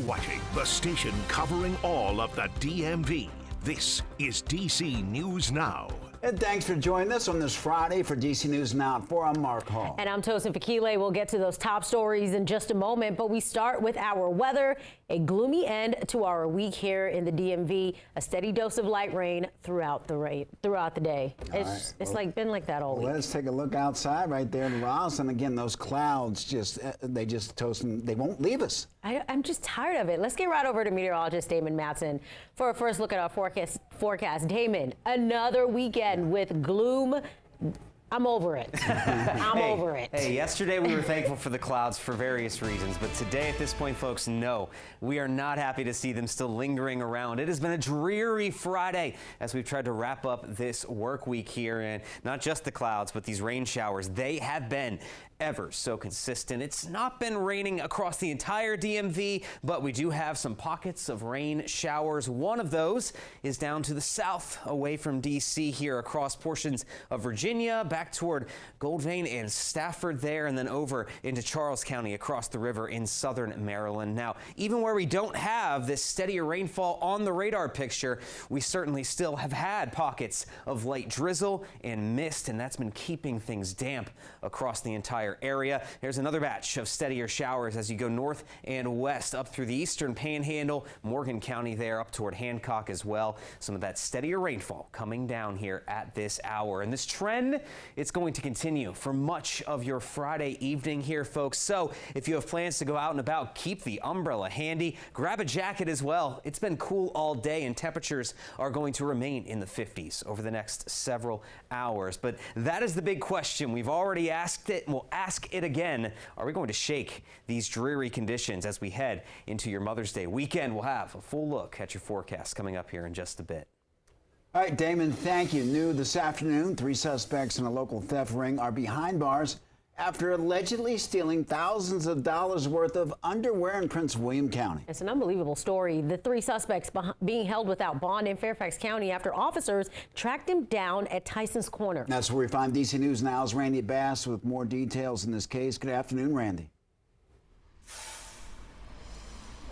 watching the station covering all of the DMV. This is DC News Now. And thanks for joining us on this Friday for DC News Now at 4. I'm Mark Hall. And I'm Tosin Fakile. We'll get to those top stories in just a moment, but we start with our weather. A gloomy end to our week here in the DMV. A steady dose of light rain throughout the day. It's been like that all week. Let's take a look outside right there in Ross. And again, those clouds they won't leave us. I'm just tired of it. Let's get right over to meteorologist Damon Matson for a first look at our forecast. Damon, another weekend with gloom. I'm over it. I'm over it. Hey, yesterday we were thankful for the clouds for various reasons, but today at this point, folks, no, we are not happy to see them still lingering around. It has been a dreary Friday as we've tried to wrap up this work week here, and not just the clouds, but these rain showers. They have been ever so consistent. It's not been raining across the entire DMV, but we do have some pockets of rain showers. One of those is down to the south, away from DC here, across portions of Virginia, back toward Goldvein and Stafford there, and then over into Charles County across the river in southern Maryland. Now, even where we don't have this steadier rainfall on the radar picture, we certainly still have had pockets of light drizzle and mist, and that's been keeping things damp across the entire area. There's another batch of steadier showers as you go north and west up through the eastern panhandle, Morgan County there up toward Hancock as well. Some of that steadier rainfall coming down here at this hour. And this trend, it's going to continue for much of your Friday evening here, folks. So if you have plans to go out and about, keep the umbrella handy. Grab a jacket as well. It's been cool all day and temperatures are going to remain in the 50s over the next several hours. But that is the big question. We've already asked it and we'll ask it again. Are we going to shake these dreary conditions as we head into your Mother's Day weekend? We'll have a full look at your forecast coming up here in just a bit. All right, Damon, thank you. New this afternoon, 3 suspects in a local theft ring are behind bars after allegedly stealing thousands of dollars worth of underwear in Prince William County. It's an unbelievable story. The 3 suspects being held without bond in Fairfax County after officers tracked him down at Tyson's Corner. That's where we find DC News Now's Randy Bass with more details in this case. Good afternoon, Randy.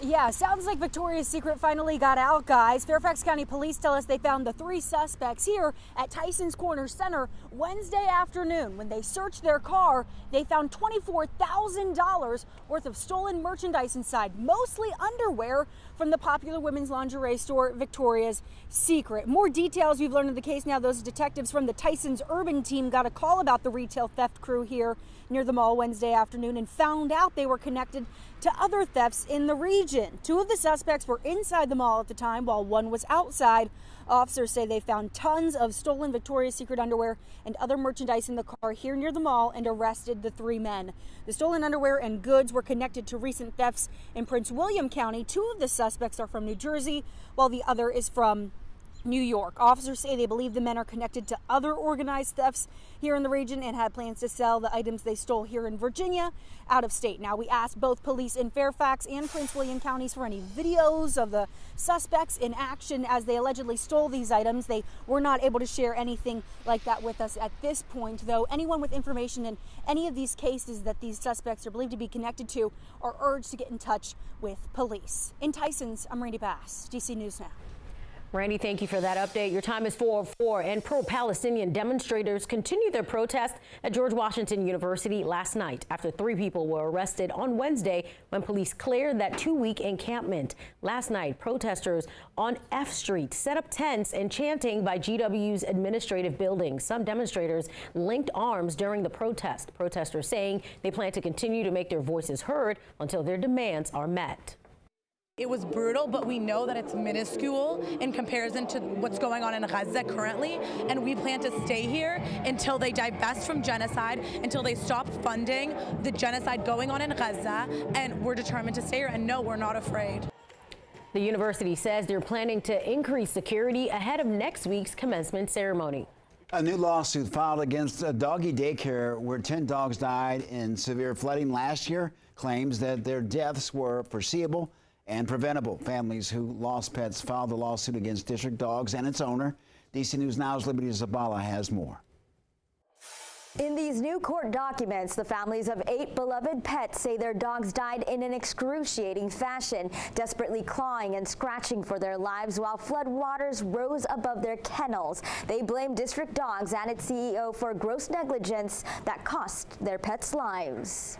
Yeah, sounds like Victoria's Secret finally got out, guys. Fairfax County Police tell us they found the 3 suspects here at Tyson's Corner Center Wednesday afternoon. When they searched their car, they found $24,000 worth of stolen merchandise inside, mostly underwear from the popular women's lingerie store Victoria's Secret. More details we've learned in the case now. Those detectives from the Tyson's Urban Team got a call about the retail theft crew here near the mall Wednesday afternoon and found out they were connected to other thefts in the region. 2 of the suspects were inside the mall at the time while 1 was outside. Officers say they found tons of stolen Victoria's Secret underwear and other merchandise in the car here near the mall and arrested the 3 men. The stolen underwear and goods were connected to recent thefts in Prince William County. 2 of the suspects are from New Jersey, while the other is from New York. Officers say they believe the men are connected to other organized thefts here in the region and had plans to sell the items they stole here in Virginia out of state. Now, we asked both police in Fairfax and Prince William counties for any videos of the suspects in action as they allegedly stole these items. They were not able to share anything like that with us at this point, though. Anyone with information in any of these cases that these suspects are believed to be connected to are urged to get in touch with police. In Tyson's, I'm Randy Bass, DC News Now. Randy, thank you for that update. Your time is 4:04, and pro-Palestinian demonstrators continued their protest at George Washington University last night after 3 people were arrested on Wednesday when police cleared that 2-week encampment. Last night, protesters on F Street set up tents and chanting by GW's administrative building. Some demonstrators linked arms during the protest. Protesters saying they plan to continue to make their voices heard until their demands are met. It was brutal, but we know that it's minuscule in comparison to what's going on in Gaza currently, and we plan to stay here until they divest from genocide, until they stop funding the genocide going on in Gaza, and we're determined to stay here, and no, we're not afraid. The university says they're planning to increase security ahead of next week's commencement ceremony. A new lawsuit filed against a doggy daycare where 10 dogs died in severe flooding last year claims that their deaths were foreseeable and preventable. Families who lost pets filed the lawsuit against District Dogs and its owner. DC News Now's Liberty Zabala has more. In these new court documents, the families of 8 beloved pets say their dogs died in an excruciating fashion, desperately clawing and scratching for their lives while flood waters rose above their kennels. They blame District Dogs and its CEO for gross negligence that cost their pets' lives.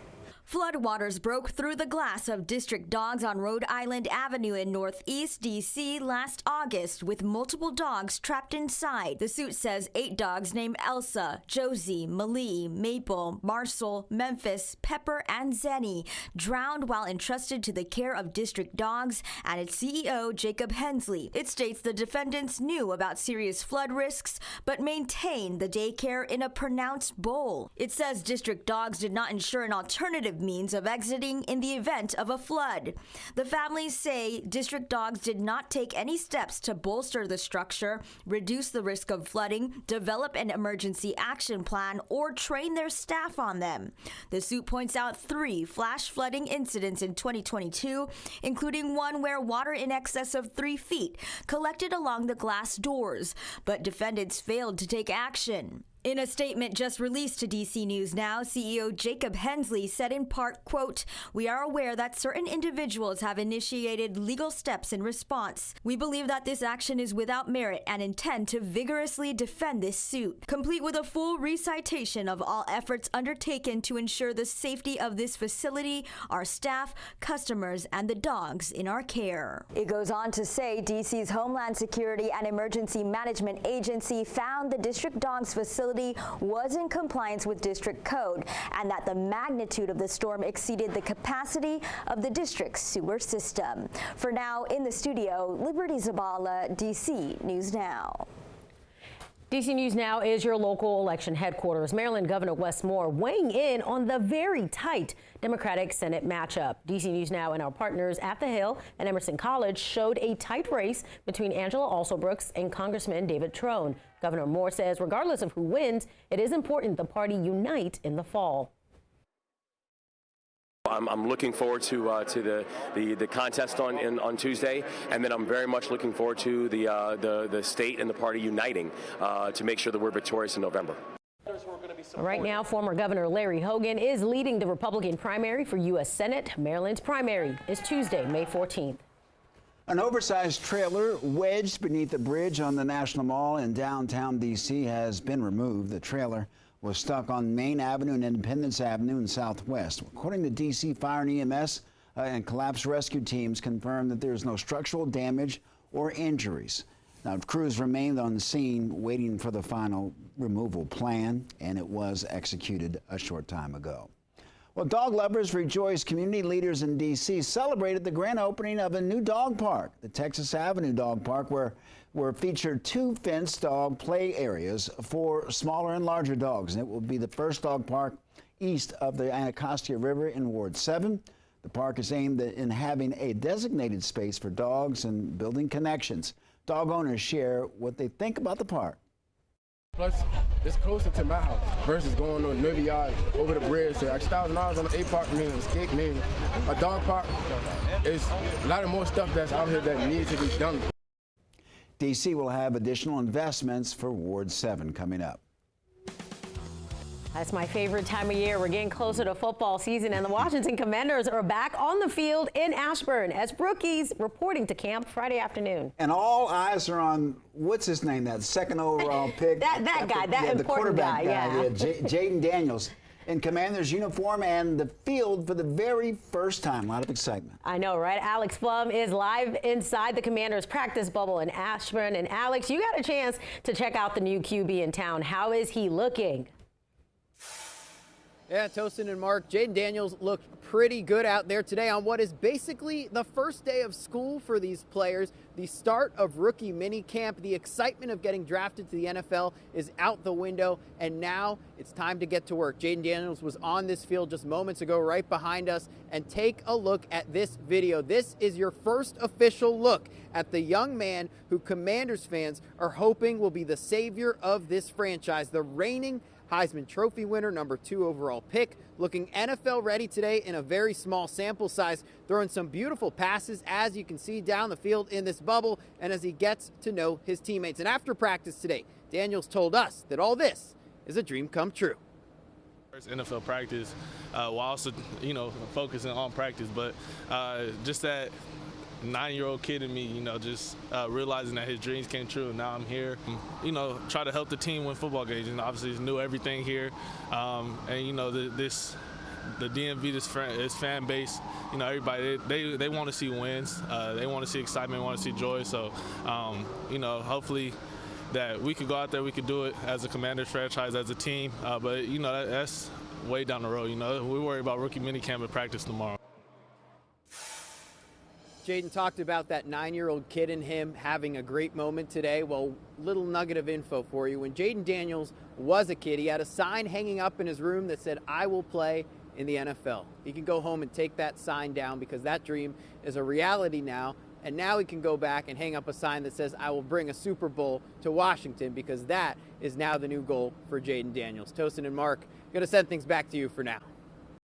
Floodwaters broke through the glass of District Dogs on Rhode Island Avenue in Northeast D.C. last August, with multiple dogs trapped inside. The suit says 8 dogs named Elsa, Josie, Malie, Maple, Marcel, Memphis, Pepper, and Zenny drowned while entrusted to the care of District Dogs and its CEO, Jacob Hensley. It states the defendants knew about serious flood risks, but maintained the daycare in a pronounced bowl. It says District Dogs did not ensure an alternative means of exiting in the event of a flood. The families say District Dogs did not take any steps to bolster the structure, reduce the risk of flooding, develop an emergency action plan, or train their staff on them. The suit points out 3 flash flooding incidents in 2022, including one where water in excess of 3 feet collected along the glass doors, but defendants failed to take action. In a statement just released to DC News Now, CEO Jacob Hensley said in part, quote, "We are aware that certain individuals have initiated legal steps in response. We believe that this action is without merit and intend to vigorously defend this suit," complete with a full recitation of all efforts undertaken to ensure the safety of this facility, our staff, customers, and the dogs in our care. It goes on to say DC's Homeland Security and Emergency Management Agency found the District Dogs facility was in compliance with district code and that the magnitude of the storm exceeded the capacity of the district's sewer system. For now, in the studio, Liberty Zabala, DC News Now. DC News Now is your local election headquarters. Maryland Governor Wes Moore weighing in on the very tight Democratic Senate matchup. DC News Now and our partners at The Hill and Emerson College showed a tight race between Angela Alsobrooks and Congressman David Trone. Governor Moore says regardless of who wins, it is important the party unite in the fall. I'm looking forward to the contest on Tuesday, and then I'm very much looking forward to the state and the party uniting to make sure that we're victorious in November. Right now, former Governor Larry Hogan is leading the Republican primary for U.S. Senate. Maryland's primary is Tuesday, May 14th. An oversized trailer wedged beneath a bridge on the National Mall in downtown D.C. has been removed. The trailer was stuck on Main Avenue and Independence Avenue in Southwest. According to D.C. Fire and EMS and collapse rescue teams confirmed that there is no structural damage or injuries. Now, crews remained on the scene waiting for the final removal plan, and it was executed a short time ago. Well, dog lovers rejoice. Community leaders in D.C. celebrated the grand opening of a new dog park, the Texas Avenue Dog Park, where featured 2 fenced dog play areas for smaller and larger dogs. And it will be the first dog park east of the Anacostia River in Ward 7. The park is aimed in having a designated space for dogs and building connections. Dog owners share what they think about the park. Plus, it's closer to my house versus going on Navy Yard over the bridge. So $1,000 on an 8-park means a dog park. It's a lot of more stuff that's out here that needs to be done. D.C. will have additional investments for Ward 7 coming up. That's my favorite time of year. We're getting closer to football season, and the Washington Commanders are back on the field in Ashburn as rookies reporting to camp Friday afternoon. And all eyes are on, what's his name, that second overall pick? that important guy, Jaden Daniels. In Commander's uniform and the field for the very first time. A lot of excitement. I know, right? Alex Flum is live inside the Commanders practice bubble in Ashburn. And Alex, you got a chance to check out the new QB in town. How is he looking? Yeah, Tosin and Mark, Jaden Daniels looked pretty good out there today on what is basically the first day of school for these players, the start of rookie mini camp. The excitement of getting drafted to the NFL is out the window, and now it's time to get to work. Jaden Daniels was on this field just moments ago right behind us, and take a look at this video. This is your first official look at the young man who Commanders fans are hoping will be the savior of this franchise, the reigning Heisman Trophy winner, number 2 overall pick, looking NFL ready today in a very small sample size, throwing some beautiful passes, as you can see down the field in this bubble, and as he gets to know his teammates. And after practice today, Daniels told us that all this is a dream come true. NFL practice while also, focusing on practice. But just that 9-year-old kid in me, just realizing that his dreams came true. Now I'm here, try to help the team win football games. And obviously, knew everything here. The DMV, this fan base, everybody, they want to see wins. They want to see excitement, want to see joy. So, hopefully that we could go out there, we could do it as a Commanders franchise, as a team. But, that's way down the road. We worry about rookie minicamp and practice tomorrow. Jayden talked about that 9-year-old kid in him having a great moment today. Well, little nugget of info for you. When Jayden Daniels was a kid, he had a sign hanging up in his room that said, "I will play in the NFL." He can go home and take that sign down because that dream is a reality now. And now he can go back and hang up a sign that says, "I will bring a Super Bowl to Washington," because that is now the new goal for Jayden Daniels. Tosin and Mark, going to send things back to you for now.